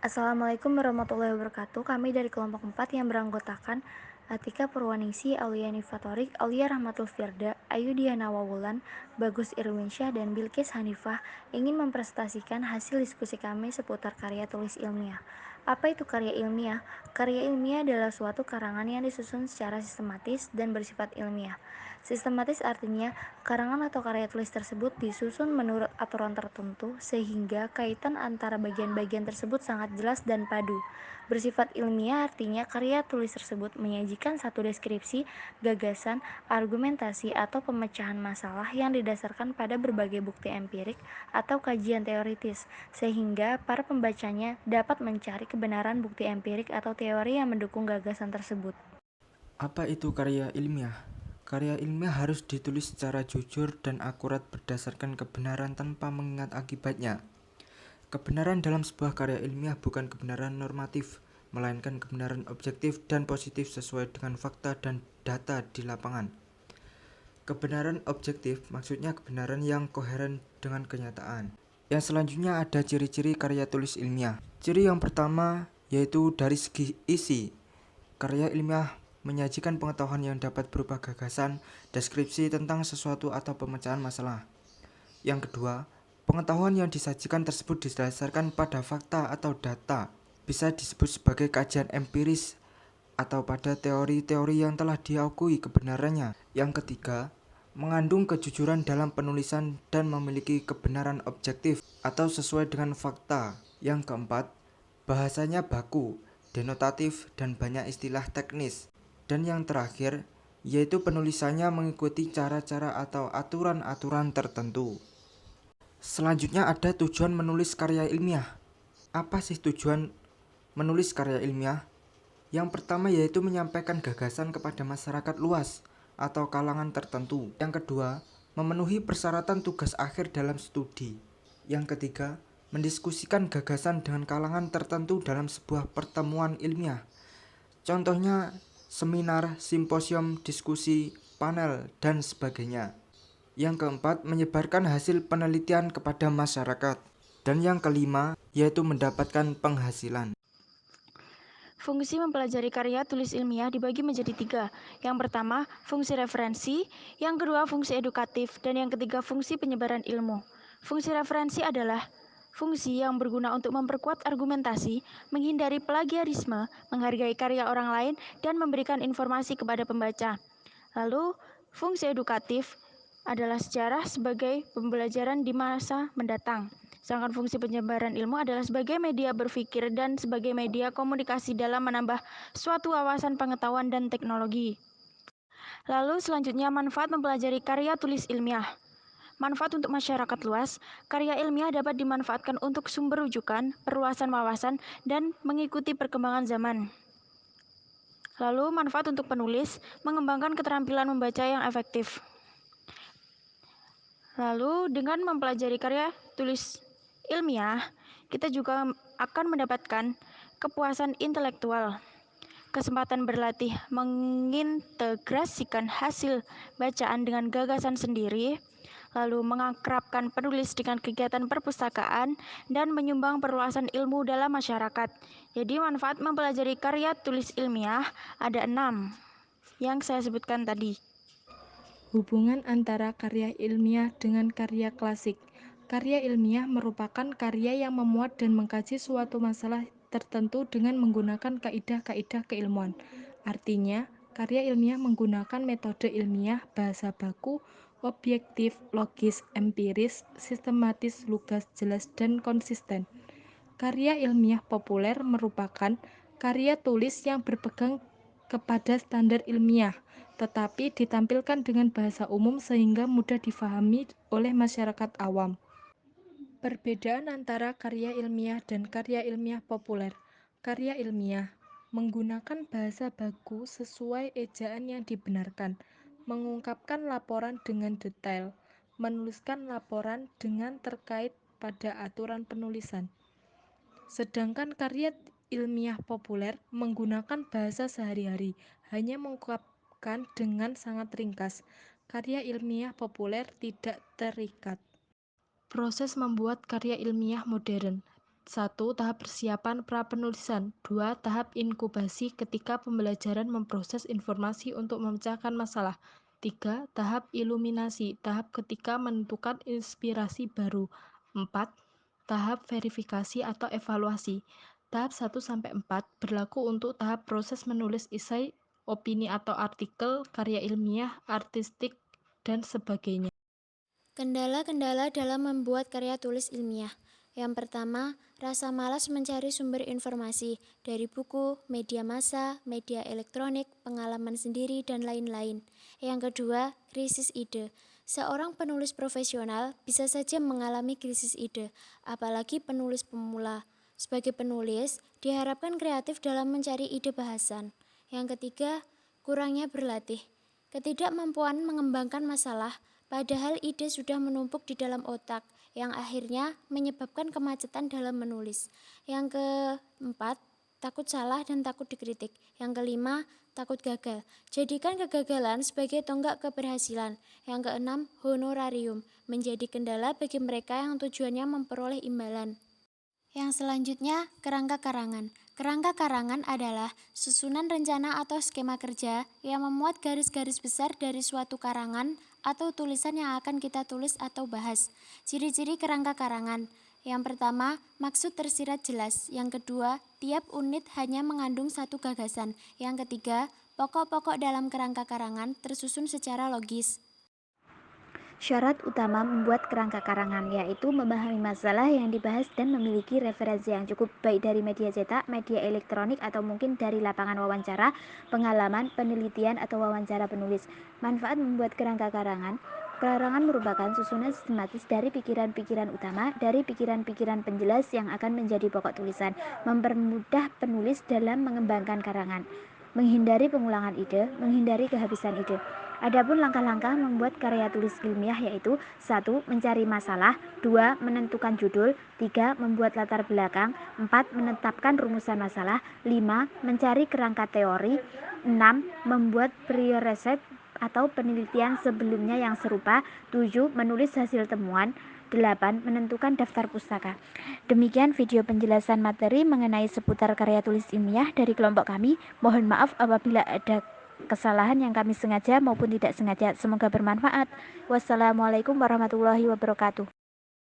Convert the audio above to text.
Assalamualaikum warahmatullahi wabarakatuh. Kami dari kelompok 4 yang beranggotakan Atika Purwaningsi, Auliani Fatorik, Aulia Rahmatul Firda, Ayu Diana Wawulan, Bagus Irwinsyah, dan Bilkis Hanifah ingin mempresentasikan hasil diskusi kami seputar karya tulis ilmiah. Apa itu karya ilmiah? Karya ilmiah adalah suatu karangan yang disusun secara sistematis dan bersifat ilmiah. Sistematis artinya karangan atau karya tulis tersebut disusun menurut aturan tertentu sehingga kaitan antara bagian-bagian tersebut sangat jelas dan padu. Bersifat ilmiah artinya karya tulis tersebut menyajikan satu deskripsi, gagasan, argumentasi, atau pemecahan masalah yang didasarkan pada berbagai bukti empirik atau kajian teoritis, sehingga para pembacanya dapat mencari kebenaran bukti empirik atau teori yang mendukung gagasan tersebut. Apa itu karya ilmiah? Karya ilmiah harus ditulis secara jujur dan akurat berdasarkan kebenaran tanpa mengingat akibatnya. Kebenaran dalam sebuah karya ilmiah bukan kebenaran normatif, melainkan kebenaran objektif dan positif sesuai dengan fakta dan data di lapangan. Kebenaran objektif maksudnya kebenaran yang koheren dengan kenyataan. Yang selanjutnya ada ciri-ciri karya tulis ilmiah. Ciri yang pertama yaitu dari segi isi. Karya ilmiah menyajikan pengetahuan yang dapat berupa gagasan, deskripsi tentang sesuatu atau pemecahan masalah. Yang kedua, pengetahuan yang disajikan tersebut didasarkan pada fakta atau data, bisa disebut sebagai kajian empiris atau pada teori-teori yang telah diakui kebenarannya. Yang ketiga, mengandung kejujuran dalam penulisan dan memiliki kebenaran objektif atau sesuai dengan fakta. Yang keempat, bahasanya baku, denotatif, dan banyak istilah teknis. Dan yang terakhir, yaitu penulisannya mengikuti cara-cara atau aturan-aturan tertentu. Selanjutnya ada tujuan menulis karya ilmiah. Apa sih tujuan menulis karya ilmiah? Yang pertama yaitu menyampaikan gagasan kepada masyarakat luas atau kalangan tertentu. Yang kedua, memenuhi persyaratan tugas akhir dalam studi. Yang ketiga, mendiskusikan gagasan dengan kalangan tertentu dalam sebuah pertemuan ilmiah. Contohnya seminar, simposium, diskusi, panel, dan sebagainya. Yang keempat, menyebarkan hasil penelitian kepada masyarakat. Dan yang kelima, yaitu mendapatkan penghasilan. Fungsi mempelajari karya tulis ilmiah dibagi menjadi tiga. Yang pertama, fungsi referensi, yang kedua, fungsi edukatif, dan yang ketiga, fungsi penyebaran ilmu. Fungsi referensi adalah fungsi yang berguna untuk memperkuat argumentasi, menghindari plagiarisme, menghargai karya orang lain, dan memberikan informasi kepada pembaca. Lalu, fungsi edukatif adalah sejarah sebagai pembelajaran di masa mendatang. Sedangkan fungsi penyebaran ilmu adalah sebagai media berpikir dan sebagai media komunikasi dalam menambah suatu wawasan pengetahuan dan teknologi. Lalu selanjutnya manfaat mempelajari karya tulis ilmiah. Manfaat untuk masyarakat luas, karya ilmiah dapat dimanfaatkan untuk sumber rujukan, perluasan wawasan, dan mengikuti perkembangan zaman. Lalu manfaat untuk penulis, mengembangkan keterampilan membaca yang efektif. Lalu dengan mempelajari karya tulis ilmiah, kita juga akan mendapatkan kepuasan intelektual, kesempatan berlatih mengintegrasikan hasil bacaan dengan gagasan sendiri, lalu mengakrabkan penulis dengan kegiatan perpustakaan, dan menyumbang perluasan ilmu dalam masyarakat. Jadi manfaat mempelajari karya tulis ilmiah ada 6 yang saya sebutkan tadi. Hubungan antara karya ilmiah dengan karya klasik. Karya ilmiah merupakan karya yang memuat dan mengkaji suatu masalah tertentu dengan menggunakan kaidah-kaidah keilmuan. Artinya, karya ilmiah menggunakan metode ilmiah, bahasa baku, objektif, logis, empiris, sistematis, lugas, jelas, dan konsisten. Karya ilmiah populer merupakan karya tulis yang berpegang kepada standar ilmiah, tetapi ditampilkan dengan bahasa umum sehingga mudah difahami oleh masyarakat awam. Perbedaan antara karya ilmiah dan karya ilmiah populer. Karya ilmiah menggunakan bahasa baku sesuai ejaan yang dibenarkan, mengungkapkan laporan dengan detail, menuliskan laporan dengan terkait pada aturan penulisan. Sedangkan karya ilmiah populer menggunakan bahasa sehari-hari, hanya mengungkapkan dengan sangat ringkas. Karya ilmiah populer tidak terikat. Proses membuat karya ilmiah modern. 1. Tahap persiapan pra-penulisan. 2. Tahap inkubasi ketika pembelajaran memproses informasi untuk memecahkan masalah. 3. Tahap iluminasi, tahap ketika menentukan inspirasi baru. 4. Tahap verifikasi atau evaluasi. Tahap 1-4 berlaku untuk tahap proses menulis esai, opini atau artikel, karya ilmiah, artistik, dan sebagainya. Kendala-kendala dalam membuat karya tulis ilmiah. Yang pertama, rasa malas mencari sumber informasi dari buku, media massa, media elektronik, pengalaman sendiri, dan lain-lain. Yang kedua, krisis ide. Seorang penulis profesional bisa saja mengalami krisis ide, apalagi penulis pemula. Sebagai penulis, diharapkan kreatif dalam mencari ide bahasan. Yang ketiga, kurangnya berlatih. Ketidakmampuan mengembangkan masalah, padahal ide sudah menumpuk di dalam otak, yang akhirnya menyebabkan kemacetan dalam menulis. Yang keempat, takut salah dan takut dikritik. Yang kelima, takut gagal. Jadikan kegagalan sebagai tonggak keberhasilan. Yang keenam, honorarium, menjadi kendala bagi mereka yang tujuannya memperoleh imbalan. Yang selanjutnya, kerangka karangan. Kerangka karangan adalah susunan rencana atau skema kerja yang memuat garis-garis besar dari suatu karangan atau tulisan yang akan kita tulis atau bahas. Ciri-ciri kerangka karangan. Yang pertama, maksud tersirat jelas. Yang kedua, tiap unit hanya mengandung satu gagasan. Yang ketiga, pokok-pokok dalam kerangka karangan tersusun secara logis. Syarat utama membuat kerangka karangan yaitu memahami masalah yang dibahas dan memiliki referensi yang cukup baik dari media cetak, media elektronik, atau mungkin dari lapangan wawancara, pengalaman, penelitian, atau wawancara penulis. Manfaat membuat kerangka karangan. Karangan merupakan susunan sistematis dari pikiran-pikiran utama, dari pikiran-pikiran penjelas yang akan menjadi pokok tulisan, mempermudah penulis dalam mengembangkan karangan. Menghindari pengulangan ide, menghindari kehabisan ide. Adapun langkah-langkah membuat karya tulis ilmiah yaitu 1. Mencari masalah, 2. Menentukan judul, 3. Membuat latar belakang, 4. Menetapkan rumusan masalah, 5. Mencari kerangka teori, 6. Membuat prior research atau penelitian sebelumnya yang serupa, 7. Menulis hasil temuan, 8. Menentukan daftar pustaka. Demikian video penjelasan materi mengenai seputar karya tulis ilmiah dari kelompok kami. Mohon maaf apabila ada kesalahan yang kami sengaja maupun tidak sengaja. Semoga bermanfaat. Wassalamualaikum warahmatullahi wabarakatuh.